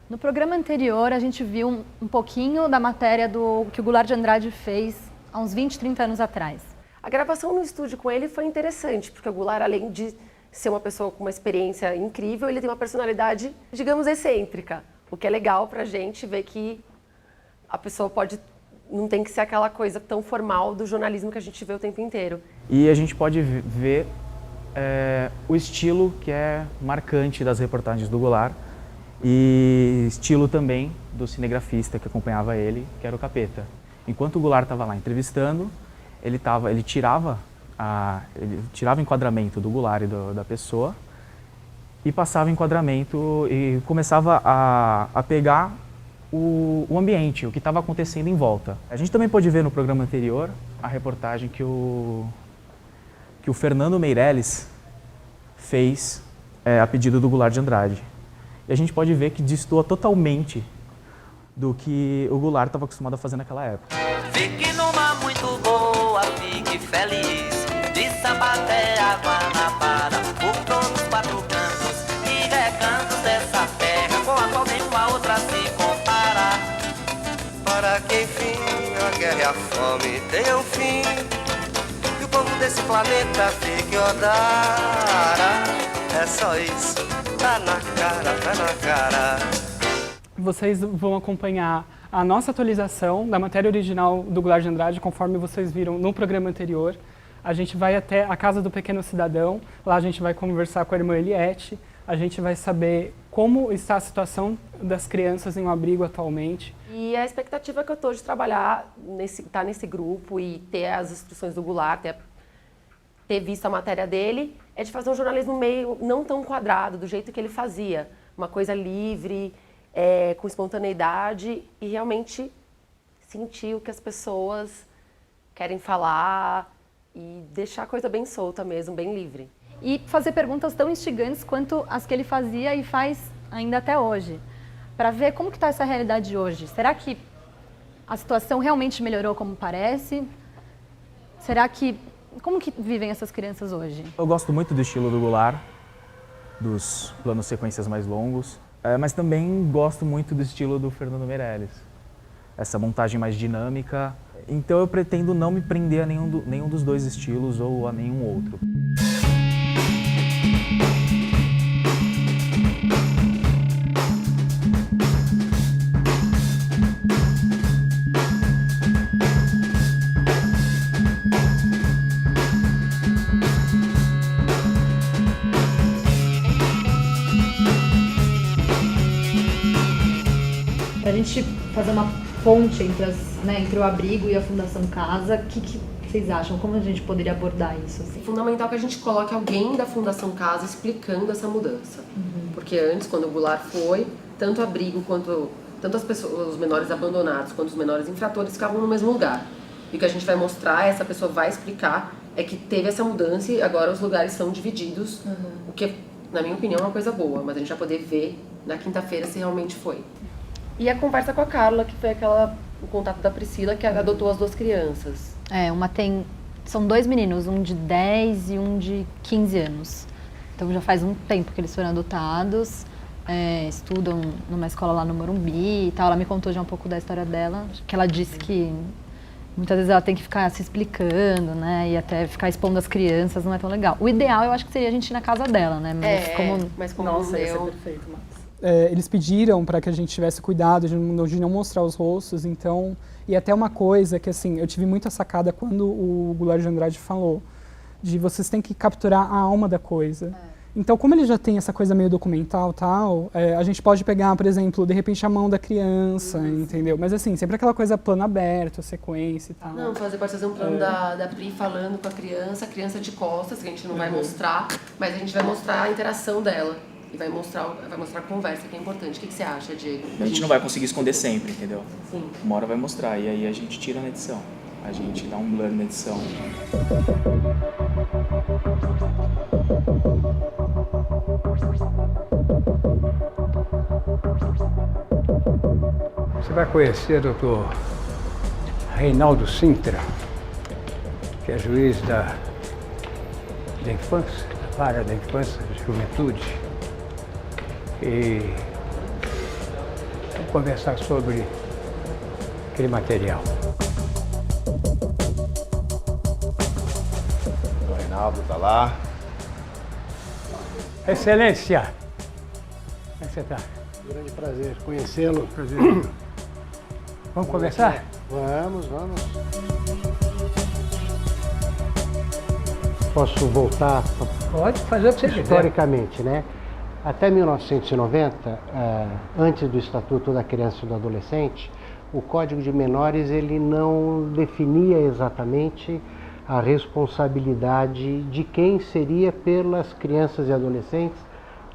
No programa anterior, a gente viu um pouquinho da matéria que o Goulart de Andrade fez há uns 20, 30 anos atrás. A gravação no estúdio com ele foi interessante, porque o Goulart, além de ser uma pessoa com uma experiência incrível, ele tem uma personalidade, digamos, excêntrica. O que é legal pra gente ver que a pessoa não tem que ser aquela coisa tão formal do jornalismo que a gente vê o tempo inteiro. E a gente pode ver o estilo que é marcante das reportagens do Goulart e estilo também do cinegrafista que acompanhava ele, que era o Capeta. Enquanto o Goulart estava lá entrevistando, ele tirava o enquadramento do Goulart e da pessoa e passava o enquadramento e começava a pegar o ambiente, o que estava acontecendo em volta. A gente também pôde ver no programa anterior a reportagem que o Fernando Meirelles fez a pedido do Goulart de Andrade. E a gente pode ver que destoa totalmente do que o Goulart estava acostumado a fazer naquela época. Fique numa muito boa, fique feliz, de Sabaté a Guanabara, por todos os quatro cantos e recantos dessa terra, com a qual nenhuma outra se compara. Para que enfim a guerra e a fome tenham fim, e o povo desse planeta fique odara. É só isso, tá na cara, tá na cara. Vocês vão acompanhar a nossa atualização da matéria original do Goulart de Andrade, conforme vocês viram no programa anterior. A gente vai até a Casa do Pequeno Cidadão, lá a gente vai conversar com a irmã Eliette, a gente vai saber como está a situação das crianças em um abrigo atualmente. E a expectativa que eu estou de trabalhar, estar nesse grupo e ter as instruções do Goulart, ter visto a matéria dele, é de fazer um jornalismo meio não tão quadrado, do jeito que ele fazia. Uma coisa livre, com espontaneidade e realmente sentir o que as pessoas querem falar e deixar a coisa bem solta mesmo, bem livre. E fazer perguntas tão instigantes quanto as que ele fazia e faz ainda até hoje, para ver como que está essa realidade hoje. Será que a situação realmente melhorou como parece? Como que vivem essas crianças hoje? Eu gosto muito do estilo do Goulart, dos planos sequências mais longos, mas também gosto muito do estilo do Fernando Meirelles. Essa montagem mais dinâmica. Então eu pretendo não me prender a nenhum dos dois estilos ou a nenhum outro. Para a gente fazer uma ponte entre o abrigo e a Fundação Casa, o que vocês acham? Como a gente poderia abordar isso? Assim? É fundamental que a gente coloque alguém da Fundação Casa explicando essa mudança. Porque antes, quando o Goulart foi, tanto o abrigo tanto as pessoas, os menores abandonados quanto os menores infratores ficavam no mesmo lugar. E o que a gente vai mostrar, essa pessoa vai explicar, é que teve essa mudança e agora os lugares são divididos, o que, na minha opinião, é uma coisa boa, mas a gente vai poder ver na quinta-feira se realmente foi. E a conversa com a Carla, que foi o contato da Priscila, que adotou as duas crianças. São dois meninos, um de 10 e um de 15 anos. Então já faz um tempo que eles foram adotados, estudam numa escola lá no Morumbi e tal. Ela me contou já um pouco da história dela, que ela disse que muitas vezes ela tem que ficar se explicando, né, e até ficar expondo as crianças, não é tão legal. O ideal eu acho que seria a gente ir na casa dela, né, mas como Nossa, ia ser perfeito, Max. Eles pediram para que a gente tivesse cuidado de não mostrar os rostos, então... E até uma coisa que, assim, eu tive muita sacada quando o Goulart de Andrade falou, de vocês têm que capturar a alma da coisa. Então, como ele já tem essa coisa meio documental e tal, a gente pode pegar, por exemplo, de repente a mão da criança, entendeu? Mas assim, sempre aquela coisa plano aberto, sequência e tal. Não, pode fazer um plano da Pri falando com a criança de costas, que a gente não vai mostrar, mas a gente vai mostrar a interação dela. E vai mostrar a conversa, que é importante. O que você acha, Diego? A gente não vai conseguir esconder sempre, entendeu? Sim. Uma hora vai mostrar, e aí a gente tira na edição. A gente dá um blur na edição. Você vai conhecer o Dr. Reinaldo Sintra, que é juiz da infância, da vara da infância e juventude. E Vamos conversar sobre aquele material. O Reinaldo está lá. Excelência, como é que você está? Grande prazer conhecê-lo. Prazer. Vamos conversar? Vamos. Posso voltar Pode fazer o que você quiser. historicamente, né? Até 1990, antes do Estatuto da Criança e do Adolescente, o Código de Menores ele não definia exatamente a responsabilidade de quem seria pelas crianças e adolescentes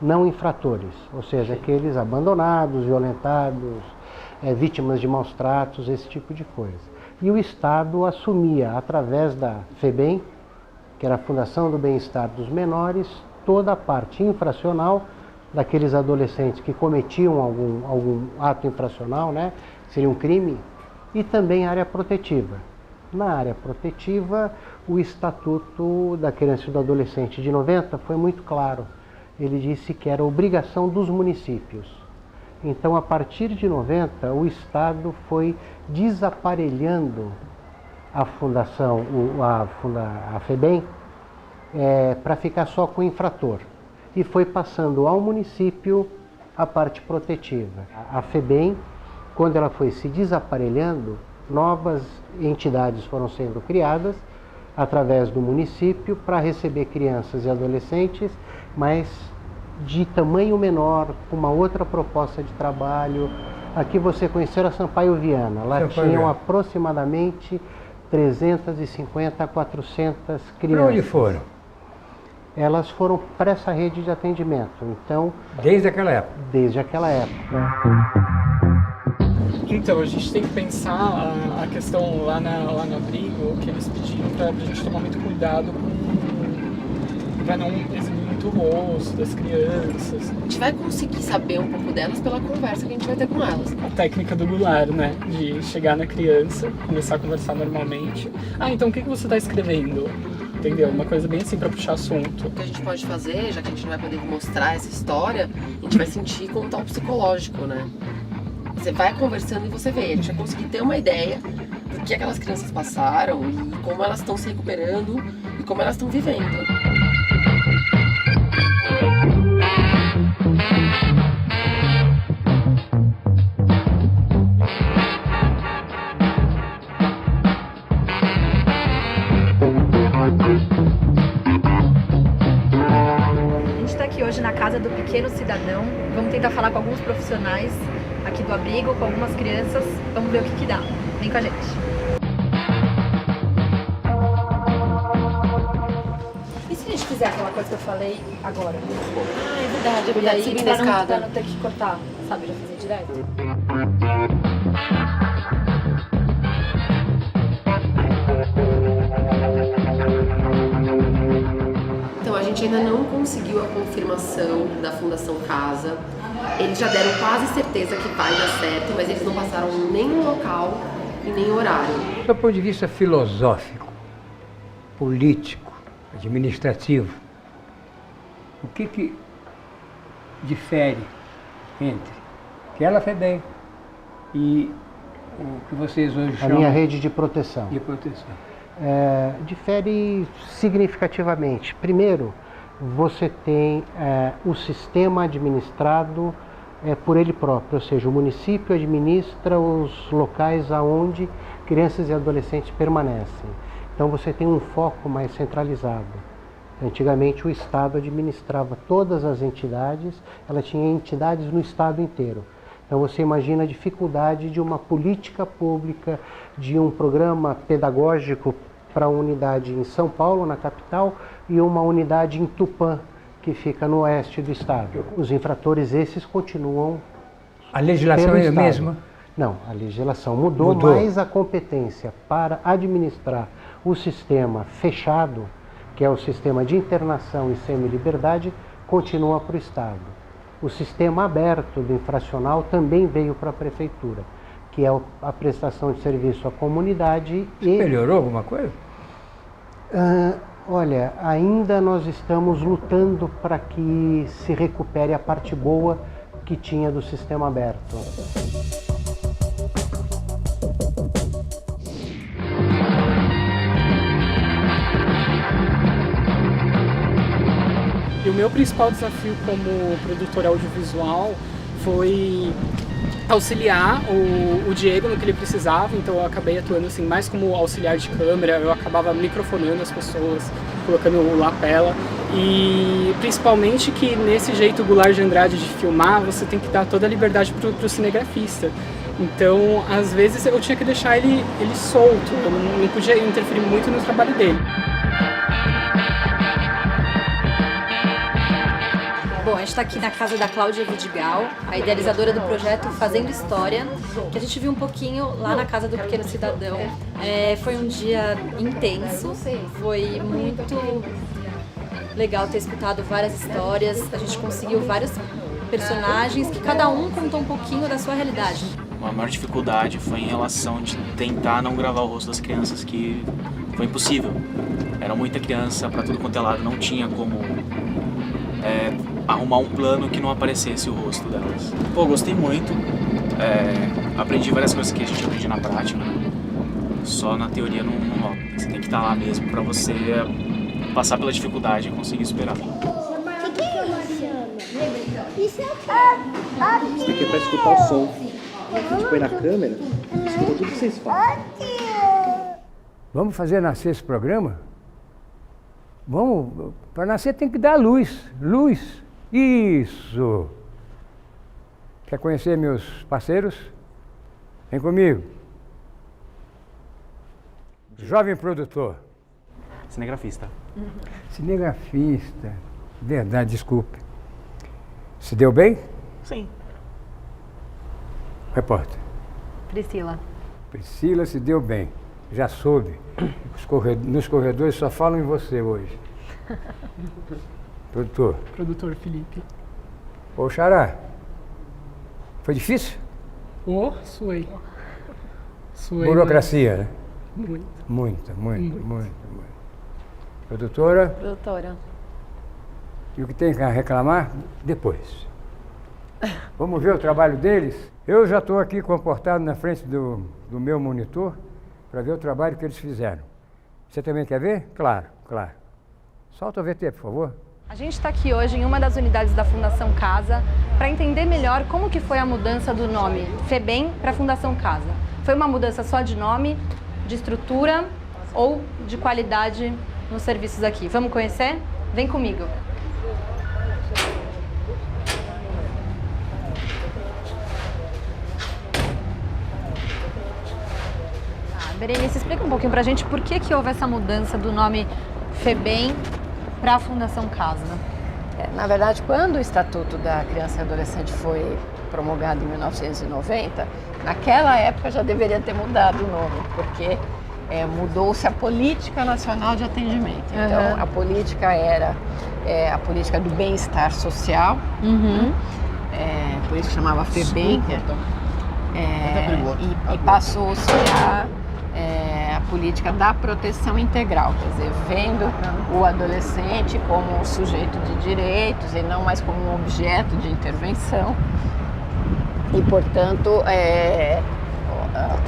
não infratores, ou seja, aqueles abandonados, violentados, vítimas de maus tratos, esse tipo de coisa. E o Estado assumia, através da FEBEM, que era a Fundação do Bem-Estar dos Menores, toda a parte infracional daqueles adolescentes que cometiam algum ato infracional, né, seria um crime, e também a área protetiva. Na área protetiva, o Estatuto da Criança e do Adolescente de 90 foi muito claro. Ele disse que era obrigação dos municípios. Então, a partir de 90, o Estado foi desaparelhando a fundação, a FEBEM, para ficar só com o infrator. E foi passando ao município a parte protetiva. A FEBEM, quando ela foi se desaparelhando, novas entidades foram sendo criadas através do município para receber crianças e adolescentes, mas de tamanho menor, com uma outra proposta de trabalho. Aqui você conheceu a Sampaio Viana, lá tinham aproximadamente 350 a 400 crianças. Para onde foram? Elas foram para essa rede de atendimento, então... Desde aquela época? Desde aquela época. Então, a gente tem que pensar a questão lá no abrigo, que eles pediram para a gente tomar muito cuidado para não exibir muito o rosto das crianças. A gente vai conseguir saber um pouco delas pela conversa que a gente vai ter com elas. A técnica do Goulart, né? De chegar na criança, começar a conversar normalmente. Então o que você está escrevendo? Entendeu? Uma coisa bem assim para puxar assunto. O que a gente pode fazer, já que a gente não vai poder mostrar essa história, a gente vai sentir contato psicológico, né? Você vai conversando e você vê, a gente vai conseguir ter uma ideia do que aquelas crianças passaram e como elas estão se recuperando e como elas estão vivendo. A gente está aqui hoje na Casa do Pequeno Cidadão. Vamos tentar falar com alguns profissionais aqui do abrigo, com algumas crianças. Vamos ver o que dá. Vem com a gente. E se a gente fizer aquela coisa que eu falei agora? Ah, é verdade, E aí, subindo a escada. pra não ter que cortar, sabe? Já fazer direto. Então, a gente ainda não conseguiu a confirmação da Fundação Casa. Eles já deram quase certeza que vai dar certo, mas eles não passaram nem o local e nem o horário. Do ponto de vista filosófico, político, administrativo, o que difere entre aquela FEBEM e o que vocês hoje A chamam minha rede de proteção. de proteção? Difere significativamente. Primeiro, você tem o sistema administrado por ele próprio, ou seja, o município administra os locais aonde crianças e adolescentes permanecem. Então você tem um foco mais centralizado. Antigamente o Estado administrava todas as entidades, ela tinha entidades no Estado inteiro. Então você imagina a dificuldade de uma política pública, de um programa pedagógico para uma unidade em São Paulo, na capital, e uma unidade em Tupã, que fica no oeste do estado. Os infratores esses continuam. A legislação pelo é a Estado. mesma? Não, a legislação mudou, mas a competência para administrar o sistema fechado, que é o sistema de internação e semi-liberdade, continua para o Estado. O sistema aberto do infracional também veio para a Prefeitura, que é a prestação de serviço à comunidade. Melhorou alguma coisa? Olha, ainda nós estamos lutando para que se recupere a parte boa que tinha do sistema aberto. E o meu principal desafio como produtor audiovisual foi auxiliar o Diego no que ele precisava, então eu acabei atuando assim, mais como auxiliar de câmera, eu acabava microfonando as pessoas, colocando o lapela, e principalmente que nesse jeito Goulart de Andrade de filmar, você tem que dar toda a liberdade pro cinegrafista. Então, às vezes eu tinha que deixar ele solto, eu não podia interferir muito no trabalho dele. Bom, a gente está aqui na casa da Cláudia Vidigal, a idealizadora do projeto Fazendo História, que a gente viu um pouquinho lá na Casa do Pequeno Cidadão. Foi um dia intenso, foi muito legal ter escutado várias histórias, a gente conseguiu vários personagens que cada um contou um pouquinho da sua realidade. A maior dificuldade foi em relação de tentar não gravar o rosto das crianças, que foi impossível. Era muita criança para tudo quanto é lado, não tinha como arrumar um plano que não aparecesse o rosto delas. Pô, gostei muito, aprendi várias coisas que a gente aprende na prática, né? Só na teoria não rola. Você tem que estar lá mesmo para você passar pela dificuldade e conseguir superar. Isso aqui é para escutar o som. A gente põe na câmera, escuta tudo que vocês falam. Vamos fazer nascer esse programa? Vamos, para nascer tem que dar luz. Luz. Isso. Quer conhecer meus parceiros? Vem comigo. Jovem produtor. Cinegrafista. Cinegrafista. Verdade, desculpe. Se deu bem? Sim. Repórter. Priscila. Priscila se deu bem. Já soube. Nos corredores só falam em você hoje. Produtor. Produtor Felipe. Ô, Xará. Foi difícil? Suei. Burocracia, né? Muito. Muito. Produtora. Produtora. E o que tem que reclamar? Depois. Vamos ver o trabalho deles? Eu já estou aqui comportado na frente do meu monitor para ver o trabalho que eles fizeram. Você também quer ver? Claro. Solta o VT, por favor. A gente está aqui hoje em uma das unidades da Fundação Casa para entender melhor como que foi a mudança do nome FEBEM para Fundação Casa. Foi uma mudança só de nome, de estrutura ou de qualidade nos serviços aqui? Vamos conhecer? Vem comigo. Berenice, explica um pouquinho pra gente por que houve essa mudança do nome FEBEM para a Fundação Casa. Na verdade, quando o Estatuto da Criança e Adolescente foi promulgado em 1990, naquela época já deveria ter mudado o nome, porque mudou-se a Política Nacional de Atendimento. Então, a política era a política do bem-estar social, por isso chamava FEBEM, e passou-se a política da proteção integral, quer dizer, vendo o adolescente como um sujeito de direitos e não mais como um objeto de intervenção. E, portanto,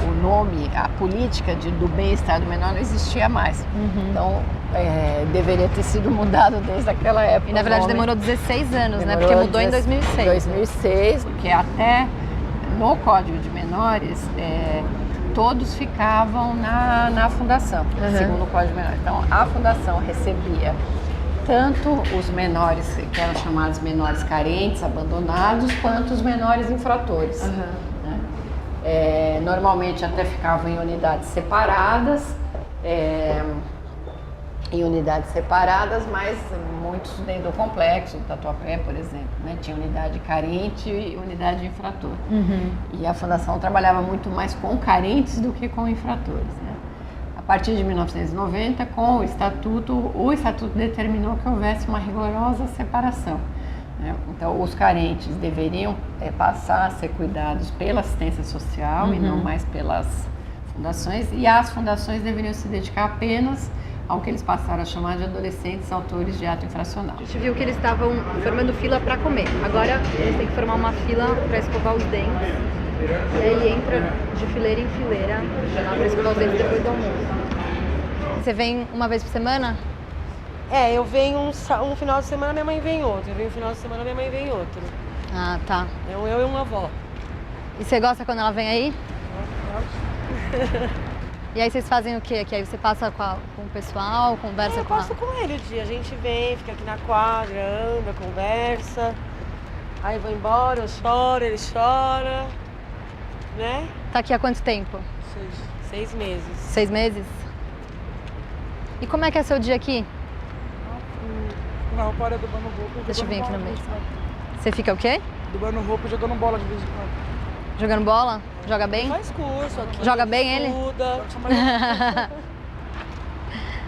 o nome, a política do bem-estar do menor não existia mais. Então, deveria ter sido mudado desde aquela época. E, na verdade, demorou 16 anos, né? Porque mudou em 2006. 2006, porque até no Código de Menores, todos ficavam na fundação, segundo o Código de Menores. Então, a fundação recebia tanto os menores, que eram chamados menores carentes, abandonados, quanto os menores infratores. Né? Normalmente até ficavam em unidades separadas, mas muitos dentro do complexo, do Tatuapé, por exemplo, né? Tinha unidade carente e unidade infrator. E a Fundação trabalhava muito mais com carentes do que com infratores. Né? A partir de 1990, com o Estatuto determinou que houvesse uma rigorosa separação. Né? Então, os carentes deveriam passar a ser cuidados pela assistência social e não mais pelas fundações, e as fundações deveriam se dedicar apenas ao que eles passaram a chamar de adolescentes autores de ato infracional. A gente viu que eles estavam formando fila para comer. Agora eles têm que formar uma fila para escovar os dentes. E aí entra de fileira em fileira para escovar os dentes depois do almoço. Você vem uma vez por semana? Eu venho um final de semana, minha mãe vem outro. Eu venho um final de semana, minha mãe vem outro. Ah, tá. Eu e uma avó. E você gosta quando ela vem aí? E aí vocês fazem o quê aqui? Aí você passa com o pessoal, conversa Eu com passo com ele o dia. A gente vem, fica aqui na quadra, anda, conversa. Aí vou embora, eu choro, ele chora. Né? Tá aqui há quanto tempo? 6 meses. 6 meses? E como é que é seu dia aqui? Não, para dobando roupa. Deixa eu vir aqui no meio. Você fica o quê? Dobando roupa e jogando bola de vez em quando. Jogando bola? Joga bem? Faz curso aqui. Joga bem ele? Estuda.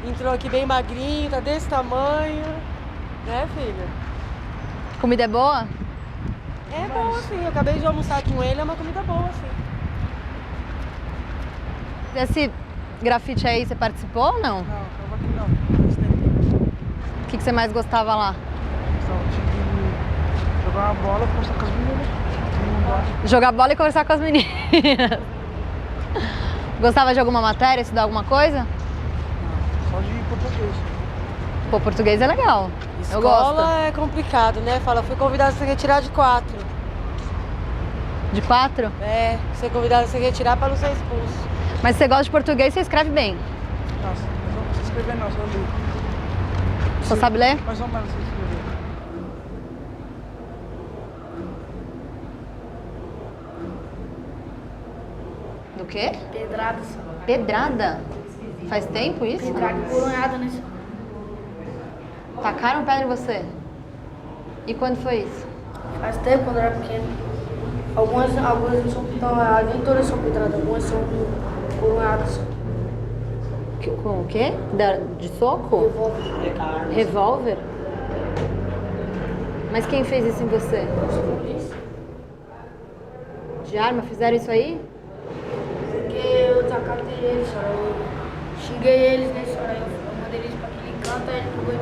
Entrou aqui bem magrinho, tá desse tamanho. Né, filha? Comida é boa? É boa, sim. Eu acabei de almoçar com ele, é uma comida boa, sim. Esse grafite aí, você participou ou não? Não, tava aqui não. O que você mais gostava lá? Jogar uma bola e conversar com as meninas. Jogar bola e conversar com as meninas. Gostava de alguma matéria, estudar alguma coisa? Não, só de português. Pô, português é legal. Eu gosto. Escola é complicado, né? Fala, fui convidada a se retirar de 4. De 4? É, ser convidada a se retirar para não ser expulso. Mas você gosta de português, você escreve bem. Nossa, mas eu não sei escrever não, só ler. Só sabe ler? Mais ou menos sei escrever. Do quê? Pedrada. Pedrada? Faz tempo isso? Pedrada coronhada, né? Tacaram pedra em você? E quando foi isso? Faz tempo, quando eu era pequeno. Algumas não são pedradas, nem todas são pedradas, algumas são coronhadas. Com o quê? De soco? Revólver. Revólver? Mas quem fez isso em você? De arma? Fizeram isso aí? Porque eu desacatei eles, senhora. Eu xinguei eles, né, senhora? Eu mandei eles pra aquele canto, aí ele pegou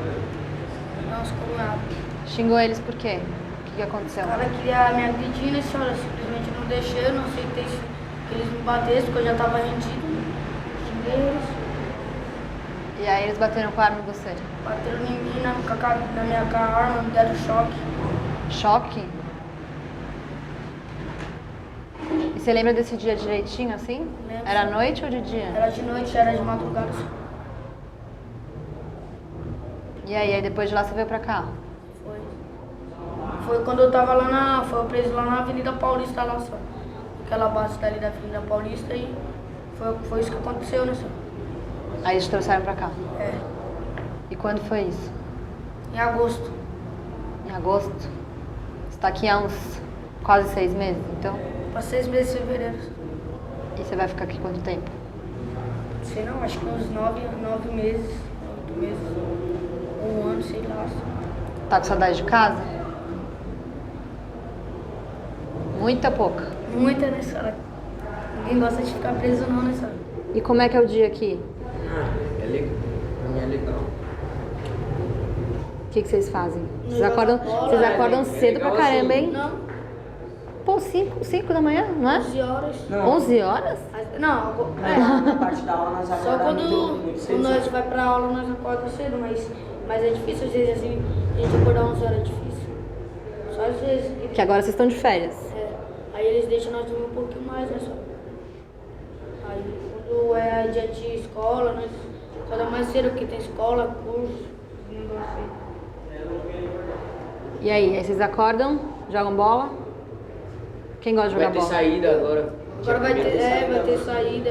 umas coronhadas. Xingou eles por quê? O que aconteceu? O cara queria me agredir, né, senhora? Simplesmente não deixei, eu não aceitei que eles me batessem, porque eu já tava rendido. Xinguei eles. E aí eles bateram com a arma em você? Bateram em mim, na minha arma, me deram choque. Choque? E você lembra desse dia direitinho, assim? Lembro. Era noite ou de dia? Era de noite, era de madrugada. E aí depois de lá você veio pra cá? Foi quando eu tava lá foi preso lá na Avenida Paulista, lá só. Aquela base dali da Avenida Paulista e foi isso que aconteceu, né, senhor? Aí eles trouxeram pra cá? É. E quando foi isso? Em agosto. Em agosto? Você tá aqui há uns quase 6 meses, então? Pra 6 meses de fevereiro. E você vai ficar aqui quanto tempo? Sei não, acho que uns 9 meses, 8 meses, 1 ano, sei lá. Tá com saudade de casa? Muita ou pouca? Muita, né, senhora? Ninguém gosta de ficar preso não, né, senhora? E como é que é o dia aqui? É legal. Pra mim é legal. O que vocês fazem? Vocês acordam cedo pra caramba, hein? Não. Pô, 5 da manhã, não é? 11 horas. Não. 11 horas? Não, Na parte da aula nós só acordamos muito cedo. quando nós vai pra aula nós acordamos cedo, mas é difícil às vezes assim, a gente acordar 11 horas é difícil. Só às vezes. Que agora vocês estão de férias. É. Aí eles deixam nós dormir um pouquinho mais, né, só. Aí quando é dia de escola, nós acordamos mais cedo, porque tem escola, curso, negócio assim. E aí vocês acordam, jogam bola? Quem gosta de jogar bola? Vai ter saída agora. Agora vai ter saída.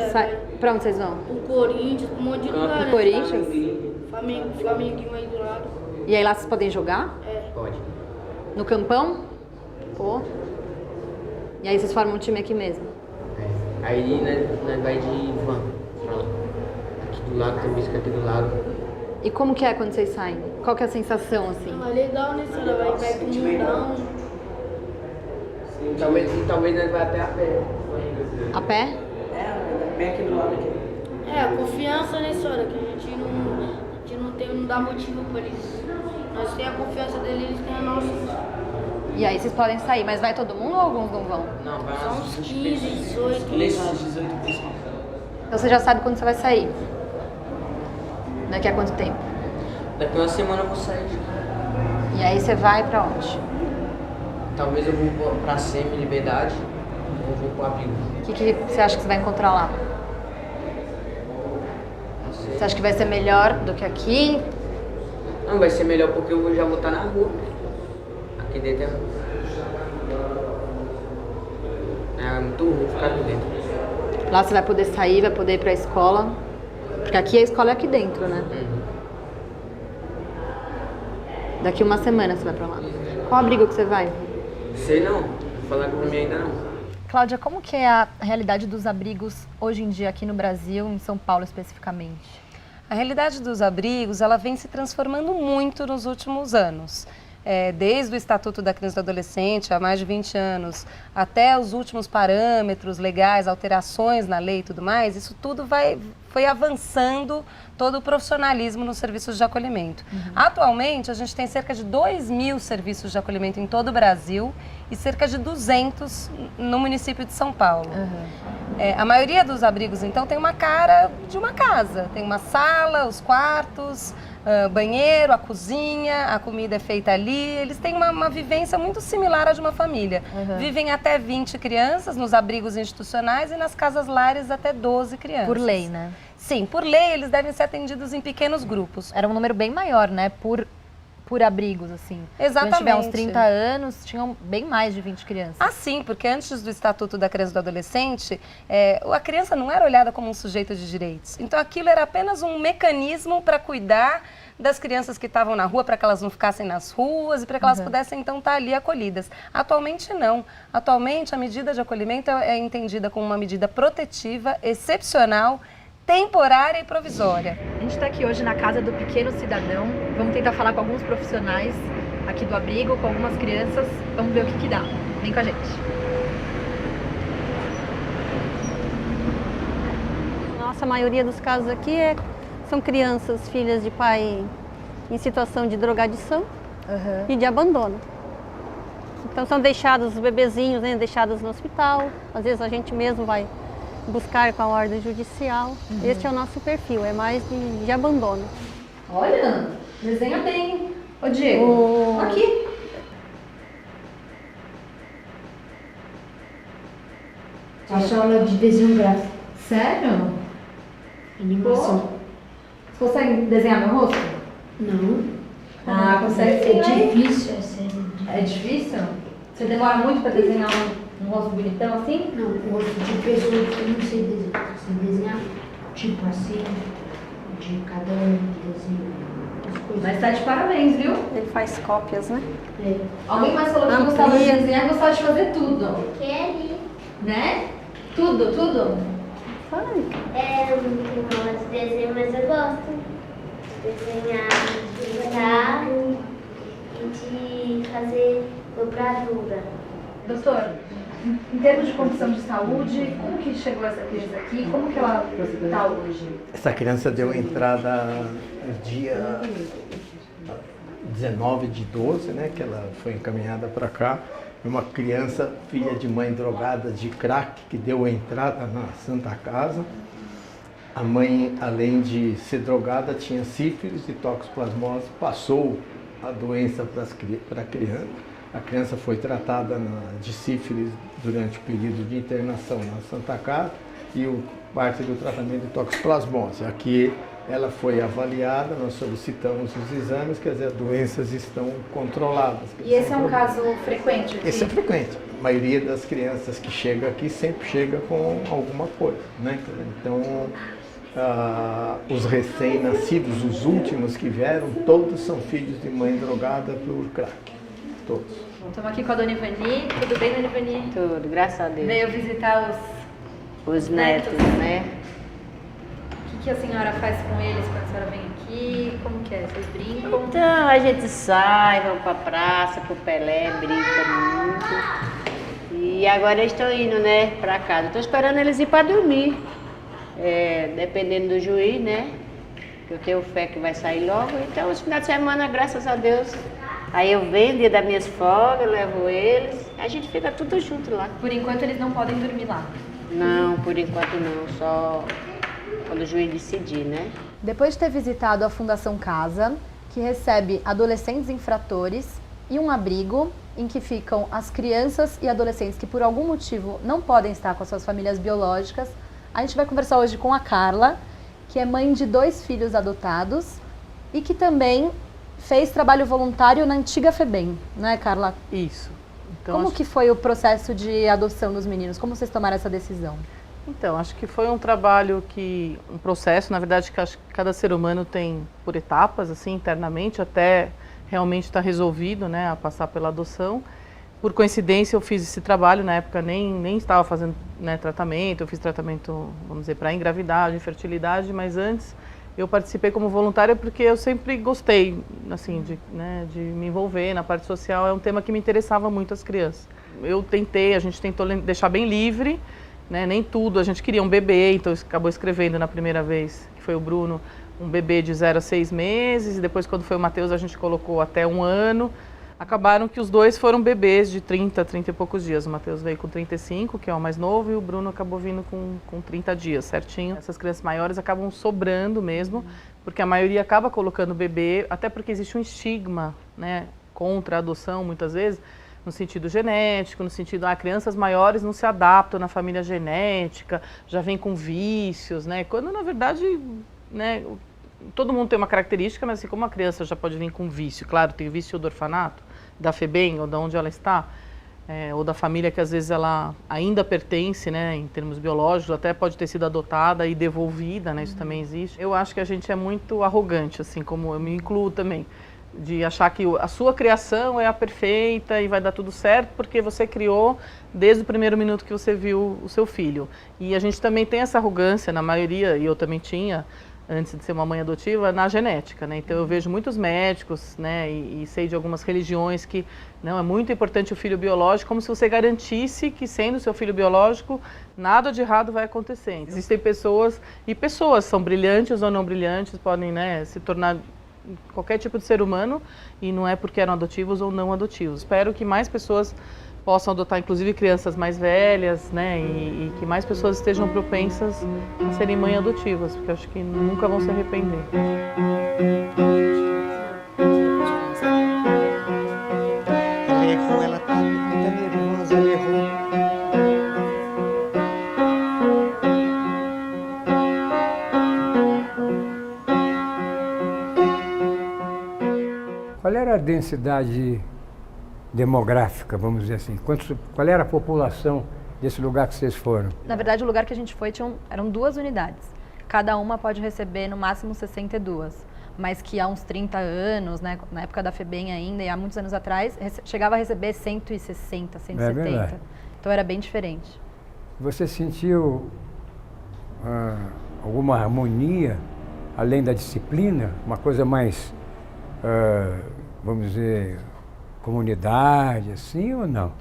Pra onde vocês vão? O Corinthians, um monte de lugar, Pro né? Corinthians? Flamenguinho aí do lado. E aí lá vocês podem jogar? É. Pode. No campão? Pô. E aí vocês formam um time aqui mesmo? É. Aí nós vai de van pra lá. Aqui do lado, tem música aqui do lado. E como que é quando vocês saem? Qual que é a sensação, assim? Não, é legal, né? Você vai perto do mundão. Talvez nós vai até a pé. A pé? É, bem aqui do lado aqui. É, a confiança, né, senhora? Que a gente não dá motivo pra eles. Nós temos a confiança deles, eles têm a nossa. E aí vocês podem sair, mas vai todo mundo ou alguns não vão? Não, vai São uns 15, 18. 18 pessoas. Então você já sabe quando você vai sair. Daqui a quanto tempo? Daqui uma semana eu vou sair. E aí você vai pra onde? Talvez eu vou pra Semi-Liberdade ou eu vou pro abrigo. O que você acha que você vai encontrar lá? Você acha que vai ser melhor do que aqui? Não, vai ser melhor porque eu já vou estar na rua. Aqui dentro é muito ruim ficar aqui dentro. Lá você vai poder sair, vai poder ir pra escola. Porque aqui a escola é aqui dentro, né? Daqui uma semana você vai pra lá. Qual abrigo que você vai? Sei não, vou falar pra mim ainda não. Cláudia, como que é a realidade dos abrigos hoje em dia aqui no Brasil, em São Paulo especificamente? A realidade dos abrigos, ela vem se transformando muito nos últimos anos. Desde o Estatuto da Criança e do Adolescente, há mais de 20 anos, até os últimos parâmetros legais, alterações na lei e tudo mais, isso tudo foi avançando todo o profissionalismo nos serviços de acolhimento. Atualmente, a gente tem cerca de 2.000 serviços de acolhimento em todo o Brasil e cerca de 200 no município de São Paulo. A maioria dos abrigos, então, tem uma cara de uma casa. Tem uma sala, os quartos, banheiro, a cozinha, a comida é feita ali. Eles têm uma vivência muito similar à de uma família. Vivem até 20 crianças nos abrigos institucionais e nas casas-lares até 12 crianças. Por lei, né? Sim, por lei eles devem ser atendidos em pequenos grupos. Era um número bem maior, né? Por abrigos, assim. Exatamente. Quando tiver uns 30 anos, tinham bem mais de 20 crianças. Ah, sim, porque antes do Estatuto da Criança e do Adolescente, a criança não era olhada como um sujeito de direitos. Então aquilo era apenas um mecanismo para cuidar das crianças que estavam na rua, para que elas não ficassem nas ruas e para que elas pudessem, então, estar ali acolhidas. Atualmente, não. Atualmente, a medida de acolhimento é entendida como uma medida protetiva, excepcional, temporária e provisória. A gente está aqui hoje na Casa do Pequeno Cidadão. Vamos tentar falar com alguns profissionais aqui do abrigo, com algumas crianças. Vamos ver o que dá. Vem com a gente. Nossa, a maioria dos casos aqui são crianças, filhas de pai em situação de drogadição e de abandono. Então são deixados os bebezinhos, né, deixados no hospital. Às vezes a gente mesmo vai buscar com a ordem judicial. Este é o nosso perfil, é mais de abandono. Olha, desenha bem. Ô Diego, aqui. Faço aula de desenho gráfico. Sério? Animação. Você consegue desenhar meu rosto? Não. Ah, consegue É sim, né? difícil, é sério. É difícil? Você demora muito para desenhar um rosto bonitão assim? Não, o rosto de pessoa que eu não sei desenhar. Eu sei desenhar tipo assim, de cada um desenho. Mas tá de parabéns, viu? Ele faz cópias, né? Alguém mais falou que gostava de desenhar e gostava de fazer tudo. Quero. Né? Tudo, tudo? Eu não gosto de desenho, mas eu gosto de desenhar, de pintar e de fazer dobradura. Doutor, em termos de condição de saúde, como que chegou essa criança aqui? Como que ela está hoje? Essa criança deu entrada no dia 19 de 12, né, que ela foi encaminhada para cá. Uma criança, filha de mãe drogada de crack, que deu entrada na Santa Casa. A mãe, além de ser drogada, tinha sífilis e toxoplasmose, passou a doença para a criança. A criança foi tratada de sífilis durante o período de internação na Santa Casa e parte do tratamento de toxoplasmose. Aqui ela foi avaliada, nós solicitamos os exames, quer dizer, as doenças estão controladas. E esse é um caso frequente? Esse é frequente. A maioria das crianças que chega aqui sempre chega com alguma coisa, né? Então, os recém-nascidos, os últimos que vieram, todos são filhos de mãe drogada por crack. Todos. Estamos aqui com a dona Ivani. Tudo bem, dona Ivani? Tudo, graças a Deus. Veio visitar os netos, né? O que a senhora faz com eles quando a senhora vem aqui? Como que é? Vocês brincam? Então, a gente sai, vamos pra praça, pro Pelé, brinca muito. E agora eles estão indo, né, pra casa. Estou esperando eles ir para dormir. Dependendo do juiz, né? Eu tenho fé que vai sair logo. Então, esse final de semana, graças a Deus, aí eu venho, dia das minhas folgas, eu levo eles. A gente fica tudo junto lá. Por enquanto, eles não podem dormir lá? Não, por enquanto não. Só quando o juiz decidir, né? Depois de ter visitado a Fundação Casa, que recebe adolescentes infratores e um abrigo em que ficam as crianças e adolescentes que por algum motivo não podem estar com as suas famílias biológicas. A gente vai conversar hoje com a Carla, que é mãe de 2 filhos adotados e que também fez trabalho voluntário na antiga FEBEM, não é, Carla? Isso. Então, Como que foi o processo de adoção dos meninos? Como vocês tomaram essa decisão? Então, acho que foi um trabalho um processo, na verdade, que acho que cada ser humano tem por etapas, assim, internamente, até realmente estar resolvido, né, a passar pela adoção. Por coincidência, eu fiz esse trabalho, na época nem estava fazendo, né, tratamento, eu fiz tratamento, vamos dizer, para engravidar, de infertilidade, mas antes eu participei como voluntária porque eu sempre gostei, assim, de me envolver na parte social, é um tema que me interessava muito as crianças. A gente tentou deixar bem livre, né, nem tudo, a gente queria um bebê, então acabou escrevendo na primeira vez, que foi o Bruno, um bebê de 0 a 6 meses, e depois quando foi o Matheus a gente colocou até 1 ano. Acabaram que os 2 foram bebês de 30 e poucos dias. O Matheus veio com 35, que é o mais novo, e o Bruno acabou vindo com 30 dias, certinho. Essas crianças maiores acabam sobrando mesmo, porque a maioria acaba colocando o bebê, até porque existe um estigma, né, contra a adoção, muitas vezes, no sentido genético, no sentido, crianças maiores não se adaptam na família genética, já vem com vícios, né, quando na verdade, né, todo mundo tem uma característica, mas assim, como a criança já pode vir com vício, claro, tem vício do orfanato, da FEBEM, ou de onde ela está, ou da família que às vezes ela ainda pertence, né, em termos biológicos, até pode ter sido adotada e devolvida, né, isso também existe. Eu acho que a gente é muito arrogante, assim, como eu me incluo também, de achar que a sua criação é a perfeita e vai dar tudo certo porque você criou desde o primeiro minuto que você viu o seu filho. E a gente também tem essa arrogância, na maioria, e eu também tinha, antes de ser uma mãe adotiva, na genética, né? Então eu vejo muitos médicos, né, e sei de algumas religiões que não é muito importante o filho biológico, como se você garantisse que sendo seu filho biológico, nada de errado vai acontecer. Existem pessoas são brilhantes ou não brilhantes, podem, né, se tornar qualquer tipo de ser humano e não é porque eram adotivos ou não adotivos. Espero que mais pessoas possam adotar, inclusive crianças mais velhas, né, e que mais pessoas estejam propensas a serem mães adotivas, porque eu acho que nunca vão se arrepender. Ela errou, ela tá muito nervosa, ela errou. Qual era a densidade demográfica, vamos dizer assim? Qual era a população desse lugar que vocês foram? Na verdade, o lugar que a gente foi eram 2 unidades. Cada uma pode receber no máximo 62. Mas que há uns 30 anos, né, na época da FEBEM ainda, e há muitos anos atrás, chegava a receber 160, 170. Então era bem diferente. Você sentiu alguma harmonia, além da disciplina? Uma coisa mais, vamos dizer, comunidade, assim ou não?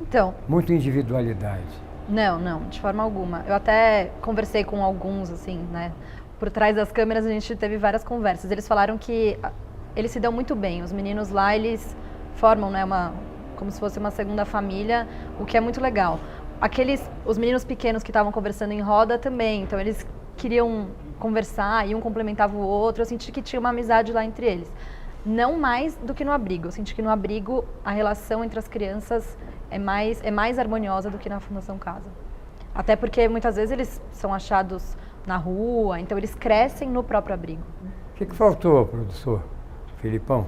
Então... Muita individualidade? Não, de forma alguma. Eu até conversei com alguns, assim, né? Por trás das câmeras a gente teve várias conversas. Eles falaram que eles se dão muito bem. Os meninos lá, eles formam, né, como se fosse uma segunda família, o que é muito legal. Os meninos pequenos que estavam conversando em roda também, então eles queriam conversar e um complementava o outro. Eu senti que tinha uma amizade lá entre eles. Não mais do que no abrigo. Eu senti que no abrigo a relação entre as crianças é mais harmoniosa do que na Fundação Casa. Até porque muitas vezes eles são achados na rua, então eles crescem no próprio abrigo. O que faltou, professor Filipão?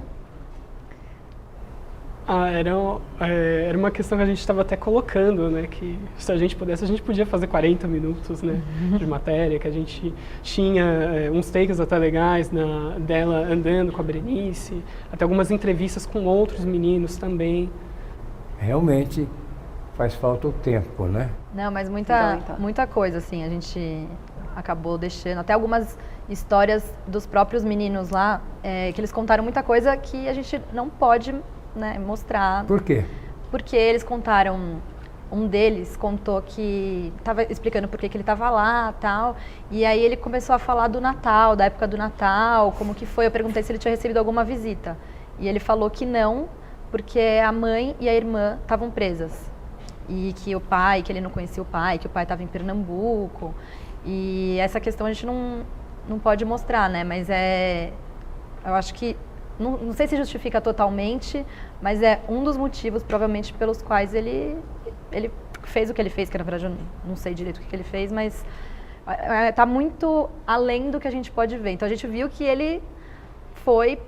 Era uma questão que a gente estava até colocando, né, que se a gente pudesse, a gente podia fazer 40 minutos, né, de matéria, que a gente tinha uns takes até legais dela andando com a Berenice, até algumas entrevistas com outros meninos também. Realmente faz falta o tempo, né? Não, mas muita coisa, assim, a gente acabou deixando, até algumas histórias dos próprios meninos lá, que eles contaram muita coisa que a gente não pode, né, mostrar. Por quê? Porque eles contaram, um deles contou que estava explicando por que ele estava lá, tal, e aí ele começou a falar do Natal, da época do Natal, como que foi. Eu perguntei se ele tinha recebido alguma visita, e ele falou que não, porque a mãe e a irmã estavam presas, e que que ele não conhecia o pai, que o pai estava em Pernambuco, e essa questão a gente não pode mostrar, né, mas eu acho que, não sei se justifica totalmente, mas é um dos motivos, provavelmente, pelos quais ele fez o que ele fez, que na verdade eu não sei direito o que ele fez, mas está muito além do que a gente pode ver. Então a gente viu que ele foi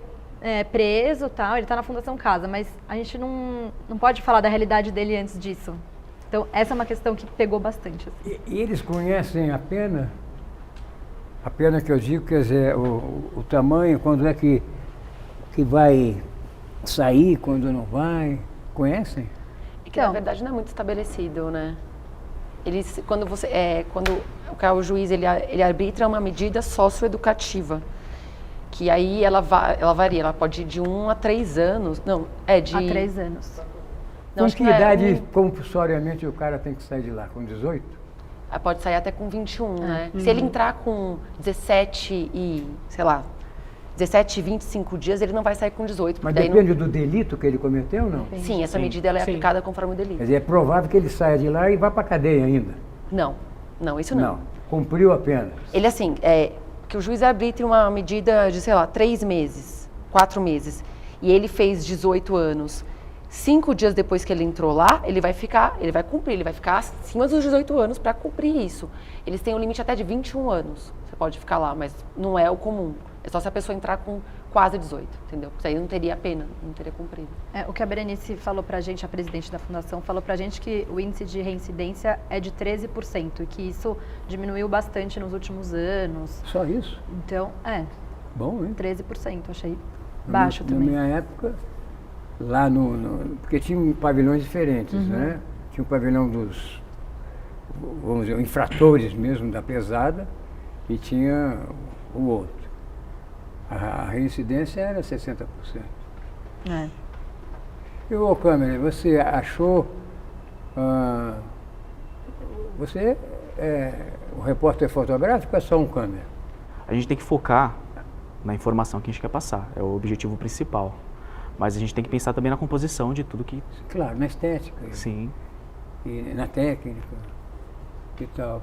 preso, tal, ele está na Fundação Casa, mas a gente não pode falar da realidade dele antes disso. Então essa é uma questão que pegou bastante. Assim. E eles conhecem a pena? A pena que eu digo, quer dizer, o tamanho, quando é que vai sair, quando não vai, conhecem? É que na verdade não é muito estabelecido, né? Quando o juiz ele arbitra uma medida socioeducativa, que aí ela varia, ela pode ir de 1 a 3 anos, A 3 anos. Com que idade, compulsoriamente, o cara tem que sair de lá? Com 18? Pode sair até com 21, né? Se ele entrar com 17 e 25 dias, ele não vai sair com 18. Mas depende do delito que ele cometeu ou não? Sim, essa medida ela é aplicada conforme o delito. Quer dizer, é provável que ele saia de lá e vá para a cadeia ainda? Não, isso não. Cumpriu a pena? Ele assim, que o juiz arbitre uma medida de, 3 meses, 4 meses, e ele fez 18 anos. 5 dias depois que ele entrou lá, ele vai cumprir, ele vai ficar acima dos 18 anos para cumprir isso. Eles têm um limite até de 21 anos, você pode ficar lá, mas não é o comum. É só se a pessoa entrar com quase 18, entendeu? Porque aí não teria a pena, não teria cumprido. O que a Berenice falou pra gente, a presidente da fundação, falou pra gente que o índice de reincidência é de 13% e que isso diminuiu bastante nos últimos anos. Só isso? Então, bom, hein? 13%, achei baixo também. Na minha época, lá porque tinham pavilhões diferentes, né? Tinha o pavilhão dos, vamos dizer, infratores mesmo da pesada e tinha o outro. A reincidência era 60%. E o Câmara, você achou... você o repórter fotográfico é só um câmera? A gente tem que focar na informação que a gente quer passar, é o objetivo principal. Mas a gente tem que pensar também na composição de tudo que... Claro, na estética. Sim. E na técnica e tal.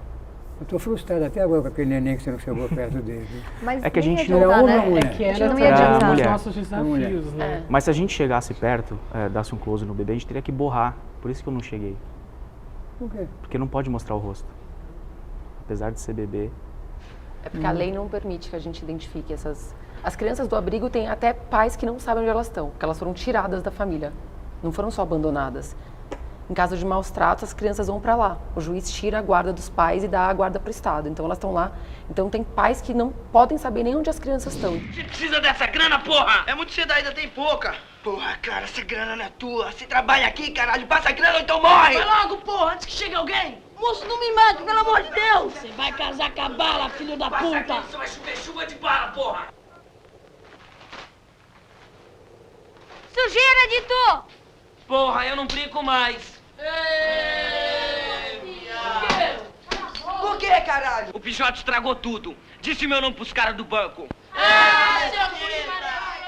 Eu estou frustrado até agora com aquele neném que você não chegou perto dele. Mas que a gente não era né? mulher. É que era os nossos desafios, né? Mas se a gente chegasse perto, dasse um close no bebê, a gente teria que borrar. Por isso que eu não cheguei. Por quê? Porque não pode mostrar o rosto. Apesar de ser bebê. É porque a lei não permite que a gente identifique essas... As crianças do abrigo têm até pais que não sabem onde elas estão, porque elas foram tiradas da família. Não foram só abandonadas. Em caso de maus tratos, as crianças vão para lá. O juiz tira a guarda dos pais e dá a guarda para o Estado. Então elas estão lá. Então tem pais que não podem saber nem onde as crianças estão. Você precisa dessa grana, porra! É muito cedo, ainda tem pouca. Porra, cara, essa grana não é tua. Você trabalha aqui, caralho. Passa a grana ou então morre! Vai logo, porra, antes que chegue alguém! Moço, não me mate, pelo amor de Deus! Você vai casar com a bala, filho da puta! Aqui, você vai chover chuva de bala, porra! Sujeira de tu! Porra, eu não brinco mais. Por que, caralho? O Pichote estragou tudo. Disse meu nome pros caras do banco.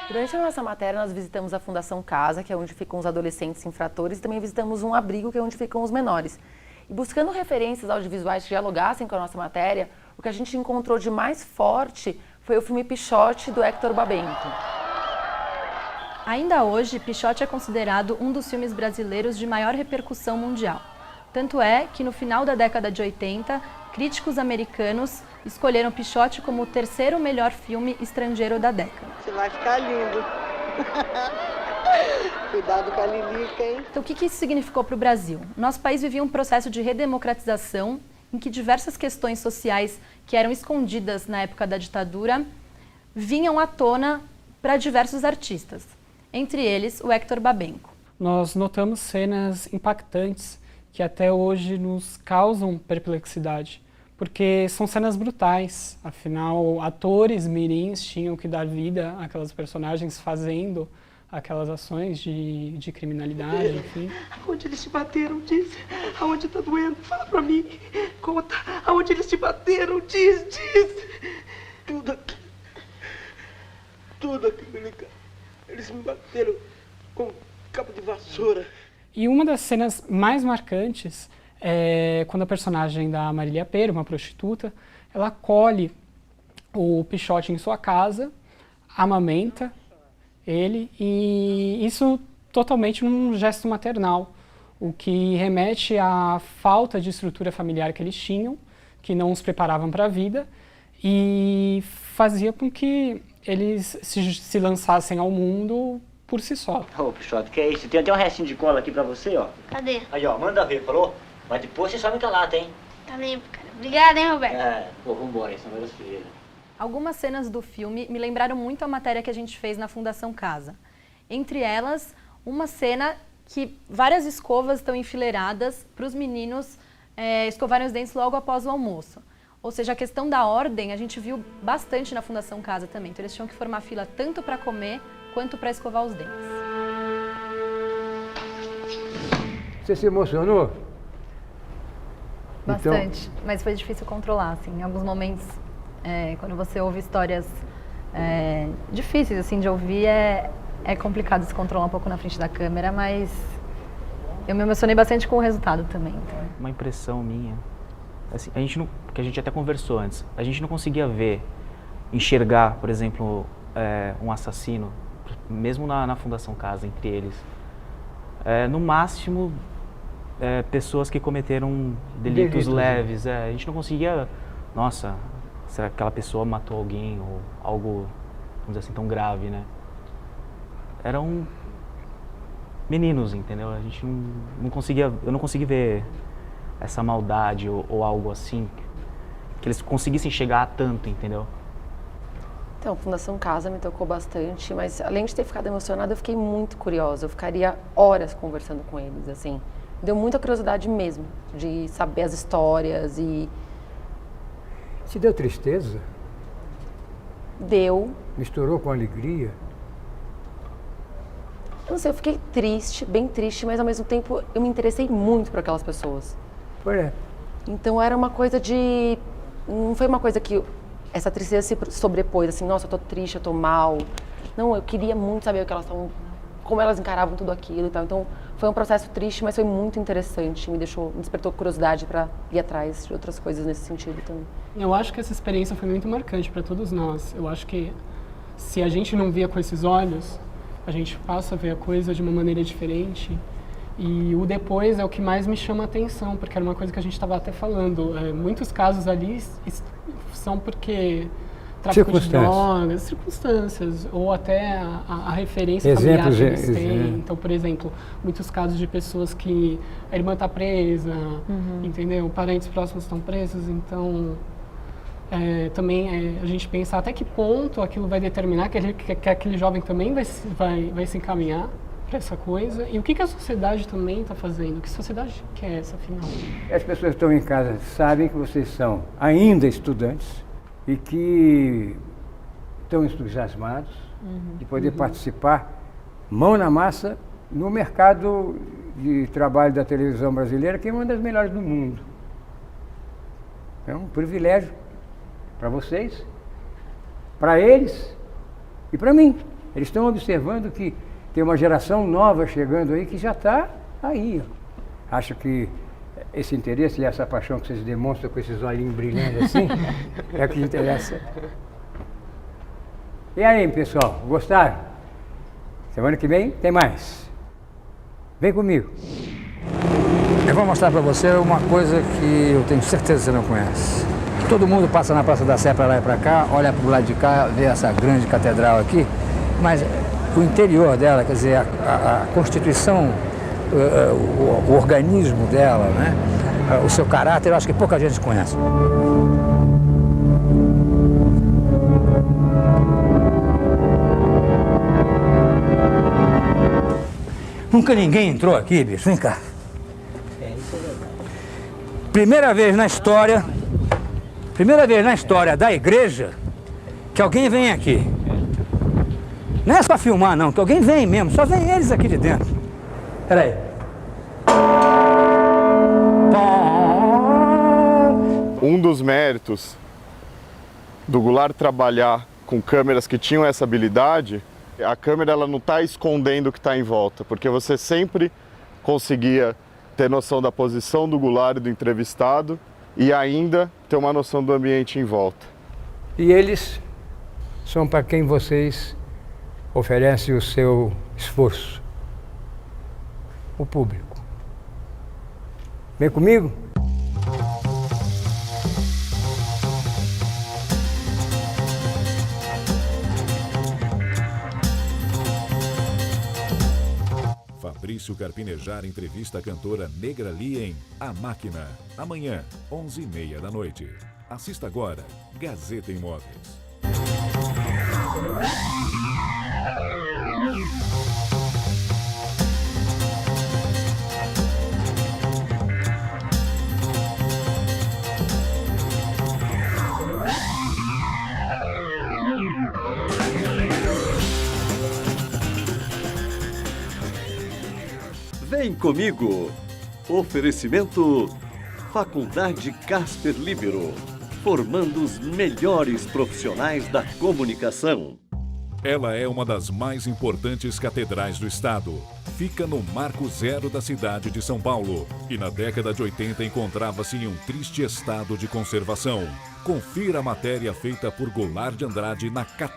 Durante a nossa matéria, nós visitamos a Fundação Casa, que é onde ficam os adolescentes infratores, e também visitamos um abrigo, que é onde ficam os menores. E buscando referências audiovisuais que dialogassem com a nossa matéria, o que a gente encontrou de mais forte foi o filme Pichote, do Hector Babenco. Ainda hoje, Pichote é considerado um dos filmes brasileiros de maior repercussão mundial. Tanto é que no final da década de 80, críticos americanos escolheram Pichote como o terceiro melhor filme estrangeiro da década. Você vai ficar lindo. Cuidado com a Lilica, hein? Então, o que isso significou para o Brasil? Nosso país vivia um processo de redemocratização em que diversas questões sociais que eram escondidas na época da ditadura vinham à tona para diversos artistas. Entre eles, o Hector Babenco. Nós notamos cenas impactantes que até hoje nos causam perplexidade, porque são cenas brutais. Afinal, atores mirins tinham que dar vida àquelas personagens fazendo aquelas ações de criminalidade, enfim. Aonde eles te bateram, diz. Aonde tá doendo, fala pra mim. Conta. Aonde eles te bateram, diz. Tudo aqui. Tudo aqui, Lilica. Eles me bateram com cabo de vassoura. E uma das cenas mais marcantes é quando a personagem da Marília Pêra, uma prostituta, ela acolhe o Pichote em sua casa, amamenta ele, e isso totalmente num gesto maternal, o que remete à falta de estrutura familiar que eles tinham, que não os preparavam para a vida, e fazia com que eles se lançassem ao mundo por si só. Ô, Pichote, que é isso? Tem até um restinho de cola aqui pra você, ó. Cadê? Aí, ó, manda ver, falou? Mas depois você some com a lata, hein? Tá limpo, cara. Obrigada, hein, Roberto? Pô, vambora, senão vai filha. Algumas cenas do filme me lembraram muito a matéria que a gente fez na Fundação Casa. Entre elas, uma cena que várias escovas estão enfileiradas para os meninos escovarem os dentes logo após o almoço. Ou seja, a questão da ordem a gente viu bastante na Fundação Casa também. Então eles tinham que formar fila tanto para comer quanto para escovar os dentes. Você se emocionou? Bastante, mas foi difícil controlar, assim. Em alguns momentos, quando você ouve histórias difíceis assim, de ouvir, é complicado se controlar um pouco na frente da câmera, mas eu me emocionei bastante com o resultado também. Então. Uma impressão minha, assim, que a gente até conversou antes, a gente não conseguia enxergar, por exemplo, um assassino, mesmo na Fundação Casa, entre eles. No máximo, pessoas que cometeram delitos leves. A gente não conseguia, nossa, será que aquela pessoa matou alguém ou algo, vamos dizer assim, tão grave, né? Eram meninos, entendeu? A gente não conseguia, eu não consegui ver essa maldade ou algo assim, que eles conseguissem chegar a tanto, entendeu? Então, Fundação Casa me tocou bastante, mas além de ter ficado emocionada, eu fiquei muito curiosa. Eu ficaria horas conversando com eles, assim. Deu muita curiosidade mesmo, de saber as histórias e... Te deu tristeza? Deu. Misturou com alegria? Eu não sei, eu fiquei triste, bem triste, mas ao mesmo tempo eu me interessei muito por aquelas pessoas. Então era uma coisa de... Não foi uma coisa que essa tristeza se sobrepôs, assim, nossa, eu tô triste, eu tô mal. Não, eu queria muito saber o que elas estavam... Como elas encaravam tudo aquilo e tal. Então foi um processo triste, mas foi muito interessante. Me despertou curiosidade para ir atrás de outras coisas nesse sentido também. Eu acho que essa experiência foi muito marcante para todos nós. Eu acho que se a gente não via com esses olhos, a gente passa a ver a coisa de uma maneira diferente. E o depois é o que mais me chama a atenção, porque era uma coisa que a gente estava até falando. Muitos casos ali são porque tráfico de drogas, circunstâncias, ou até a referência familiar que eles têm. Então, por exemplo, muitos casos de pessoas que a irmã está presa, entendeu? Parentes próximos estão presos, então... também a gente pensa até que ponto aquilo vai determinar que aquele jovem também vai se encaminhar para essa coisa, e o que a sociedade também está fazendo, que sociedade que é essa, afinal? As pessoas que estão em casa sabem que vocês são ainda estudantes e que estão entusiasmados de poder participar, mão na massa, no mercado de trabalho da televisão brasileira, que é uma das melhores do mundo. É um privilégio para vocês, para eles e para mim. Eles estão observando que tem uma geração nova chegando aí que já está aí. Acho que esse interesse e essa paixão que vocês demonstram com esses olhinhos brilhando assim é o que interessa. E aí, pessoal, gostaram? Semana que vem tem mais. Vem comigo. Eu vou mostrar para você uma coisa que eu tenho certeza que você não conhece. Todo mundo passa na Praça da Sé para lá e para cá, olha para o lado de cá, vê essa grande catedral aqui, mas o interior dela, quer dizer, a constituição, o organismo dela, né? O seu caráter, eu acho que pouca gente conhece. Nunca ninguém entrou aqui, bicho, vem cá. Primeira vez na história da igreja que alguém vem aqui. Não é só filmar não, que alguém vem mesmo, só vem eles aqui de dentro. Espera aí. Um dos méritos do Goulart trabalhar com câmeras que tinham essa habilidade, a câmera ela não está escondendo o que está em volta, porque você sempre conseguia ter noção da posição do Goulart e do entrevistado e ainda ter uma noção do ambiente em volta. E eles são para quem vocês oferecem o seu esforço. O público. Vem comigo? Fabrício Carpinejar entrevista a cantora Negra Lee em A Máquina, amanhã, 11h30 da noite. Assista agora, Gazeta Imóveis. Vem comigo! Oferecimento Faculdade Casper Libero, formando os melhores profissionais da comunicação. Ela é uma das mais importantes catedrais do estado. Fica no Marco Zero da cidade de São Paulo e na década de 80 encontrava-se em um triste estado de conservação. Confira a matéria feita por Goulart de Andrade na Catedral.